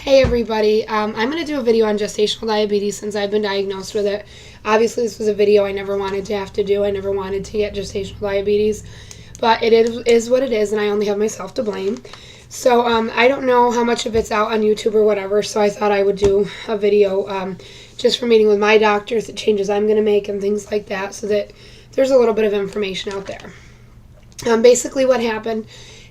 Hey everybody, I'm going to do a video on gestational diabetes since I've been diagnosed with it. Obviously this was a video I never wanted to have to do. I never wanted to get gestational diabetes, but it is what it is and I only have myself to blame. So I don't know how much of it's out on YouTube or whatever, so I thought I would do a video just for meeting with my doctors, the changes I'm going to make and things like that, so that there's a little bit of information out there. Basically what happened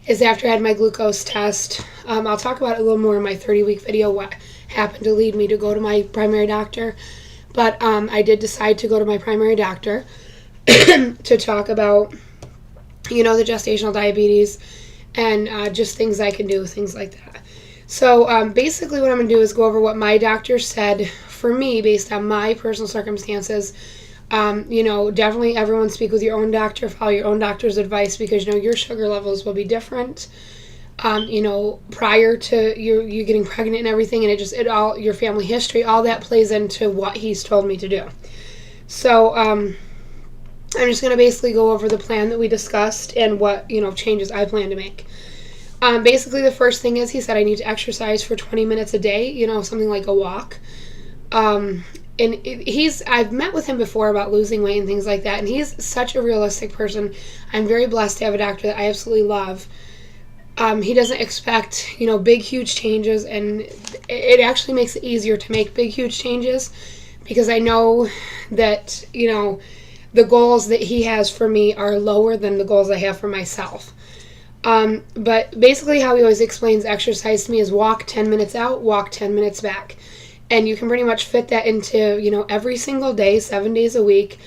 is after I had my glucose test, I'll talk about it a little more in my 30-week video, what happened to lead me to go to my primary doctor. But I did decide to go to my primary doctor to talk about, the gestational diabetes and just things I can do, things like that. So basically what I'm going to do is go over what my doctor said for me based on my personal circumstances. Definitely everyone speak with your own doctor, follow your own doctor's advice because, your sugar levels will be different, prior to you getting pregnant and everything, and your family history, all that plays into what he's told me to do. So, I'm just going to basically go over the plan that we discussed and what, changes I plan to make. Basically the first thing is he said I need to exercise for 20 minutes a day, something like a walk. And I've met with him before about losing weight and things like that, and he's such a realistic person. I'm very blessed to have a doctor that I absolutely love. He doesn't expect, big, huge changes, and it actually makes it easier to make big, huge changes because I know that, the goals that he has for me are lower than the goals I have for myself. But basically how he always explains exercise to me is walk 10 minutes out, walk 10 minutes back. And you can pretty much fit that into, every single day, 7 days a week.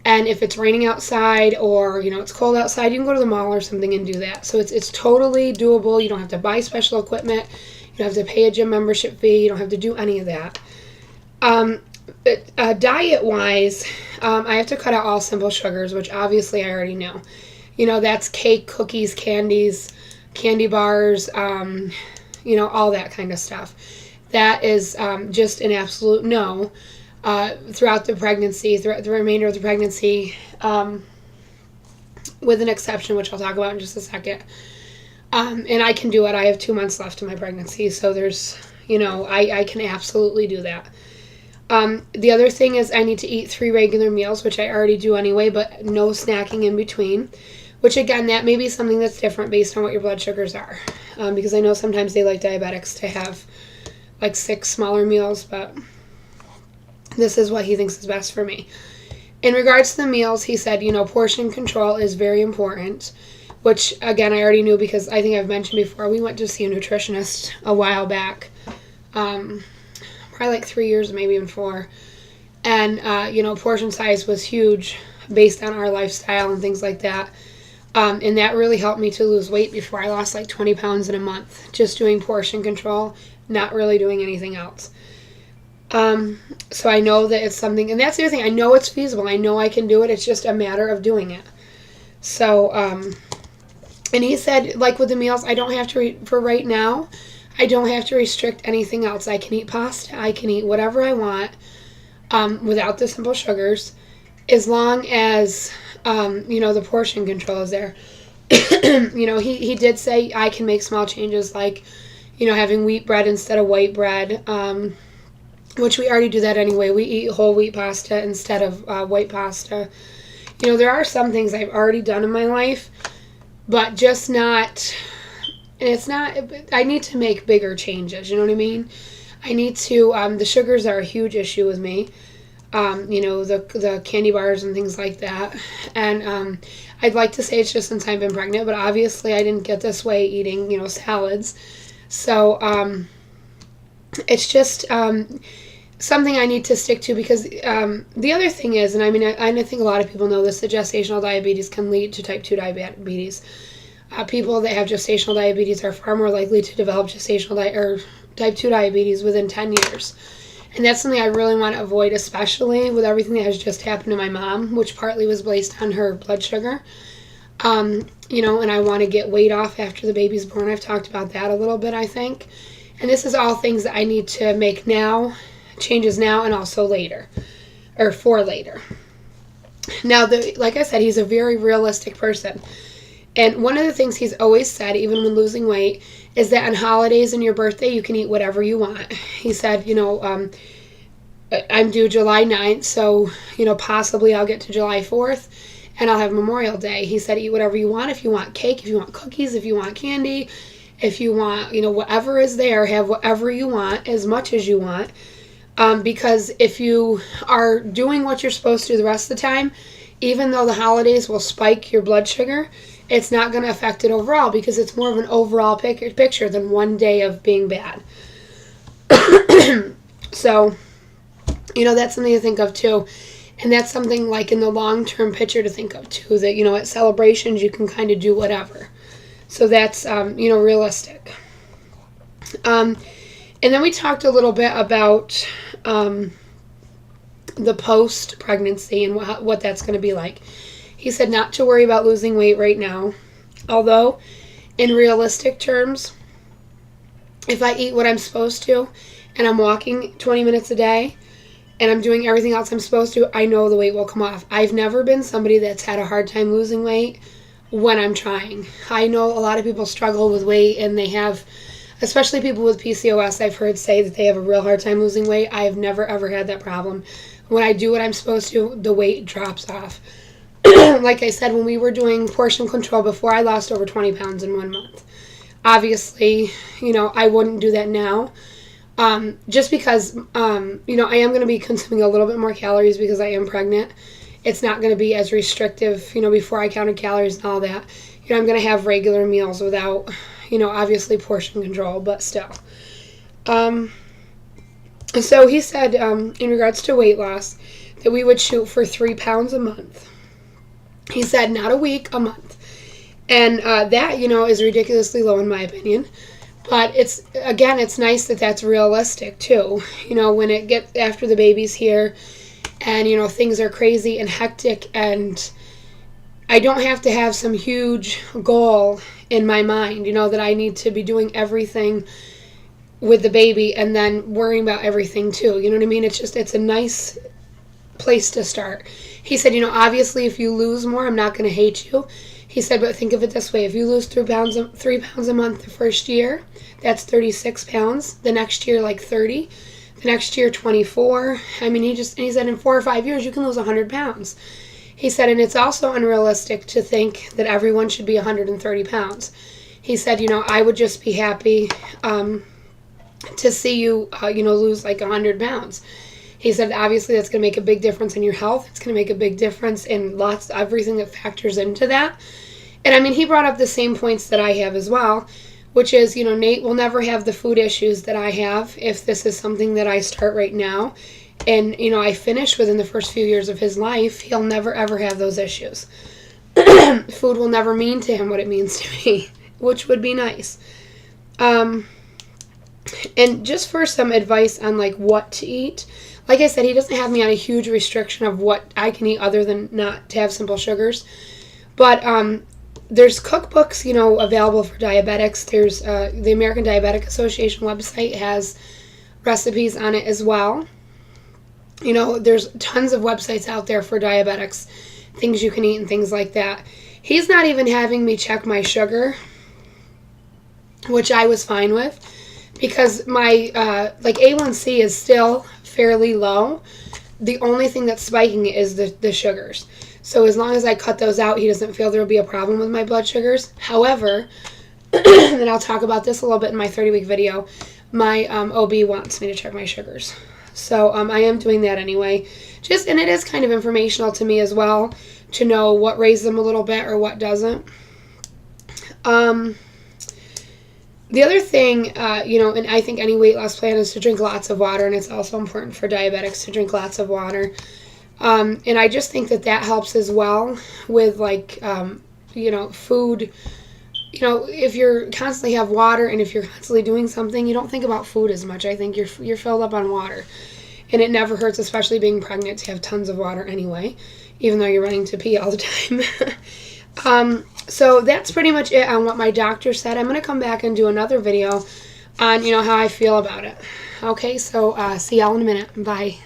And if it's raining outside or, it's cold outside, you can go to the mall or something and do that. So it's totally doable. You don't have to buy special equipment. You don't have to pay a gym membership fee. You don't have to do any of that. Diet-wise, I have to cut out all simple sugars, which obviously I already know. That's cake, cookies, candies, candy bars, all that kind of stuff. That is just an absolute no throughout the pregnancy, throughout the remainder of the pregnancy, with an exception, which I'll talk about in just a second. And I can do it. I have 2 months left in my pregnancy, so there's, I can absolutely do that. The other thing is I need to eat 3 regular meals, which I already do anyway, but no snacking in between. Which, again, that may be something that's different based on what your blood sugars are. Because I know sometimes they like diabetics to have like 6 smaller meals, but this is what he thinks is best for me. In regards to the meals, he said, portion control is very important, which, again, I already knew because I think I've mentioned before, we went to see a nutritionist a while back, probably like 3 years, maybe even 4, and, portion size was huge based on our lifestyle and things like that, and that really helped me to lose weight before. I lost like 20 pounds in a month, just doing portion control, not really doing anything else. So I know that it's something, and that's the other thing, I know it's feasible, I know I can do it, it's just a matter of doing it. So, and he said, like with the meals, I don't have to, for right now, I don't have to restrict anything else. I can eat pasta, I can eat whatever I want, without the simple sugars, as long as, the portion control is there. He did say I can make small changes like, having wheat bread instead of white bread, which we already do that anyway. We eat whole wheat pasta instead of white pasta. There are some things I've already done in my life, but just not, and it's not, I need to make bigger changes, you know what I mean? I need to, the sugars are a huge issue with me, the candy bars and things like that, and I'd like to say it's just since I've been pregnant, but obviously I didn't get this way eating, salads. So, it's just something I need to stick to because the other thing is, and I think a lot of people know this, that gestational diabetes can lead to type 2 diabetes. People that have gestational diabetes are far more likely to develop or type 2 diabetes within 10 years. And that's something I really want to avoid, especially with everything that has just happened to my mom, which partly was based on her blood sugar. And I want to get weight off after the baby's born. I've talked about that a little bit, I think. And this is all things that I need to make now, changes now, and also later, or for later. Now, like I said, he's a very realistic person. And one of the things he's always said, even when losing weight, is that on holidays and your birthday, you can eat whatever you want. He said, I'm due July 9th, so, possibly I'll get to July 4th, and I'll have Memorial Day. He said, eat whatever you want. If you want cake, if you want cookies, if you want candy, if you want, whatever is there, have whatever you want, as much as you want. Because if you are doing what you're supposed to do the rest of the time, even though the holidays will spike your blood sugar, it's not going to affect it overall, because it's more of an overall picture than one day of being bad. So, that's something to think of too. And that's something like in the long-term picture to think of too, that, at celebrations you can kind of do whatever. So that's, realistic. And then we talked a little bit about the post-pregnancy and what that's going to be like. He said not to worry about losing weight right now. Although, in realistic terms, if I eat what I'm supposed to and I'm walking 20 minutes a day and I'm doing everything else I'm supposed to, I know the weight will come off. I've never been somebody that's had a hard time losing weight when I'm trying. I know a lot of people struggle with weight, and they have, especially people with PCOS, I've heard say that they have a real hard time losing weight. I have never, ever had that problem. When I do what I'm supposed to, the weight drops off. Like I said, when we were doing portion control before, I lost over 20 pounds in 1 month. Obviously, I wouldn't do that now. Just because, I am going to be consuming a little bit more calories because I am pregnant. It's not going to be as restrictive, before I counted calories and all that. I'm going to have regular meals without, obviously portion control, but still. So he said, in regards to weight loss, that we would shoot for 3 pounds a month. He said not a week, a month. And that, is ridiculously low in my opinion. But it's nice that that's realistic too. When it gets after the baby's here and, things are crazy and hectic, and I don't have to have some huge goal in my mind, that I need to be doing everything with the baby and then worrying about everything too. You know what I mean? It's a nice place to start. He said, obviously if you lose more, I'm not going to hate you. He said, but think of it this way. If you lose 3 pounds a month the first year, that's 36 pounds. The next year, like 30. The next year, 24. I mean, he said in 4 or 5 years, you can lose 100 pounds. He said, and it's also unrealistic to think that everyone should be 130 pounds. He said, I would just be happy to see you, lose like 100 pounds. He said, obviously, that's going to make a big difference in your health. It's going to make a big difference in everything that factors into that. And, I mean, he brought up the same points that I have as well, which is, Nate will never have the food issues that I have if this is something that I start right now. And, I finish within the first few years of his life. He'll never, ever have those issues. Food will never mean to him what it means to me, which would be nice. And just for some advice on, like, what to eat, like I said, he doesn't have me on a huge restriction of what I can eat other than not to have simple sugars. But there's cookbooks, available for diabetics. There's the American Diabetic Association website has recipes on it as well. There's tons of websites out there for diabetics, things you can eat and things like that. He's not even having me check my sugar, which I was fine with, because my A1C is still fairly low. The only thing that's spiking it is the sugars. So as long as I cut those out, he doesn't feel there will be a problem with my blood sugars. However, and I'll talk about this a little bit in my 30-week video, my OB wants me to check my sugars. So I am doing that anyway. And it is kind of informational to me as well to know what raises them a little bit or what doesn't. The other thing, and I think any weight loss plan is to drink lots of water, and it's also important for diabetics to drink lots of water. And I just think that helps as well with, food. If you're constantly have water and if you're constantly doing something, you don't think about food as much. I think you're filled up on water. And it never hurts, especially being pregnant, to have tons of water anyway, even though you're running to pee all the time. So that's pretty much it on what my doctor said. I'm going to come back and do another video on, how I feel about it. Okay, so see y'all in a minute. Bye.